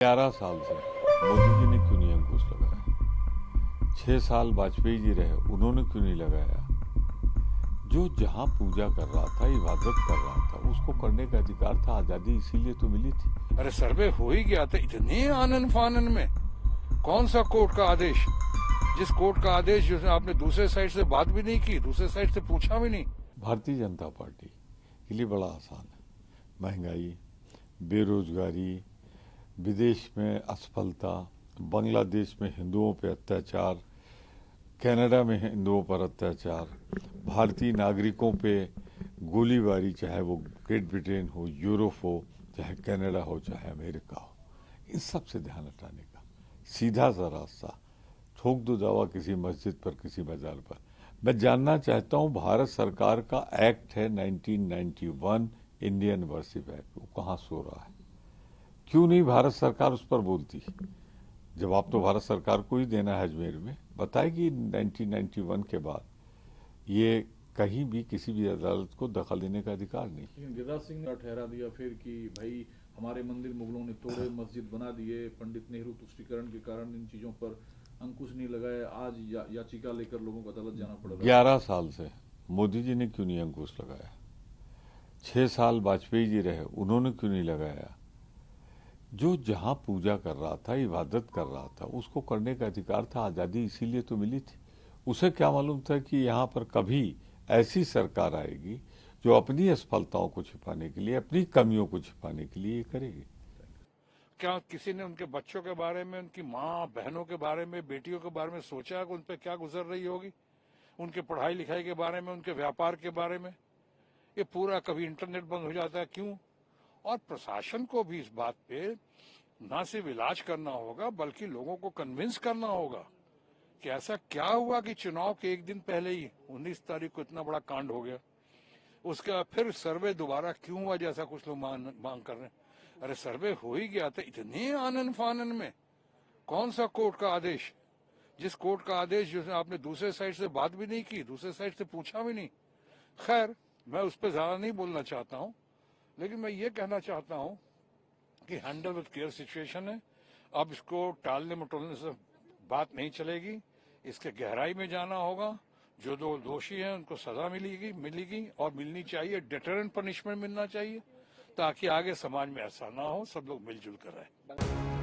11 साल से मोदी जी ने क्यों नहीं अंकुश लगाया? 6 साल वाजपेयी जी रहे, उन्होंने क्यों नहीं लगाया? जो जहां पूजा कर रहा था, इबादत कर रहा था, उसको करने का अधिकार था। आजादी इसीलिए तो मिली थी। अरे सर्वे हो ही गया था इतने आनन फानन में। कौन सा कोर्ट का आदेश? जिस कोर्ट का आदेश जिसने आपने दूसरे साइड से बात भी नहीं की, दूसरे साइड से पूछा भी नहीं। भारतीय जनता पार्टी के लिए बड़ा आसान है। महंगाई, बेरोजगारी, विदेश में असफलता, बांग्लादेश में हिंदुओं पर अत्याचार, कनाडा में हिंदुओं पर अत्याचार, भारतीय नागरिकों पे गोलीबारी, चाहे वो ग्रेट ब्रिटेन हो, यूरोप हो, चाहे कनाडा हो, चाहे अमेरिका हो, इन सब से ध्यान हटाने का सीधा सा रास्ता। ठोक दो दावा किसी मस्जिद पर, किसी मजार पर। मैं जानना चाहता हूं, भारत सरकार का एक्ट है 1991 इंडियन वर्शिप एक्ट, वो कहाँ सो रहा है? क्यों नहीं भारत सरकार उस पर बोलती? जवाब तो भारत सरकार को ही देना है। अजमेर में बताएगी 1991 के बाद ये कहीं भी किसी भी अदालत को दखल देने का अधिकार नहीं। लेकिन गिरिराज सिंह ने ठहरा दिया फिर कि भाई हमारे मंदिर मुगलों ने तोड़े, मस्जिद बना दिए, पंडित नेहरू तुष्टीकरण के कारण इन चीजों पर अंकुश नहीं लगाया। आज याचिका लेकर लोगों को अदालत जाना पड़ रहा है। 11 साल से मोदी जी ने क्यों नहीं अंकुश लगाया? 6 साल वाजपेयी जी रहे, उन्होंने क्यों नहीं लगाया? जो जहां पूजा कर रहा था, इबादत कर रहा था, उसको करने का अधिकार था। आजादी इसीलिए तो मिली थी। उसे क्या मालूम था कि यहाँ पर कभी ऐसी सरकार आएगी जो अपनी असफलताओं को छिपाने के लिए, अपनी कमियों को छिपाने के लिए ये करेगी। क्या किसी ने उनके बच्चों के बारे में, उनकी माँ बहनों के बारे में, बेटियों के बारे में सोचा कि उन पर क्या गुजर रही होगी? उनके पढ़ाई लिखाई के बारे में, उनके व्यापार के बारे में? ये पूरा कभी इंटरनेट बंद हो जाता है, क्यों? और प्रशासन को भी इस बात पे ना सिर्फ इलाज करना होगा, बल्कि लोगों को कन्विंस करना होगा कि ऐसा क्या हुआ कि चुनाव के एक दिन पहले ही 19 तारीख को इतना बड़ा कांड हो गया। उसके बाद फिर सर्वे दोबारा क्यों हुआ, जैसा कुछ लोग मांग कर रहे हैं। अरे सर्वे हो ही गया था इतने आनन फानन में। कौन सा कोर्ट का आदेश? जिस कोर्ट का आदेश जिसने आपने दूसरे साइड से बात भी नहीं की, दूसरे साइड से पूछा भी नहीं। खैर, मैं उस पर ज्यादा नहीं बोलना चाहता हूं, लेकिन मैं ये कहना चाहता हूं कि हैंडल विद केयर सिचुएशन है। अब इसको टालने मटोलने से बात नहीं चलेगी। इसके गहराई में जाना होगा। जो दो दोषी हैं उनको सजा मिलेगी और मिलनी चाहिए। डिटरेंट पनिशमेंट मिलना चाहिए ताकि आगे समाज में ऐसा ना हो, सब लोग मिलजुल कर रहे।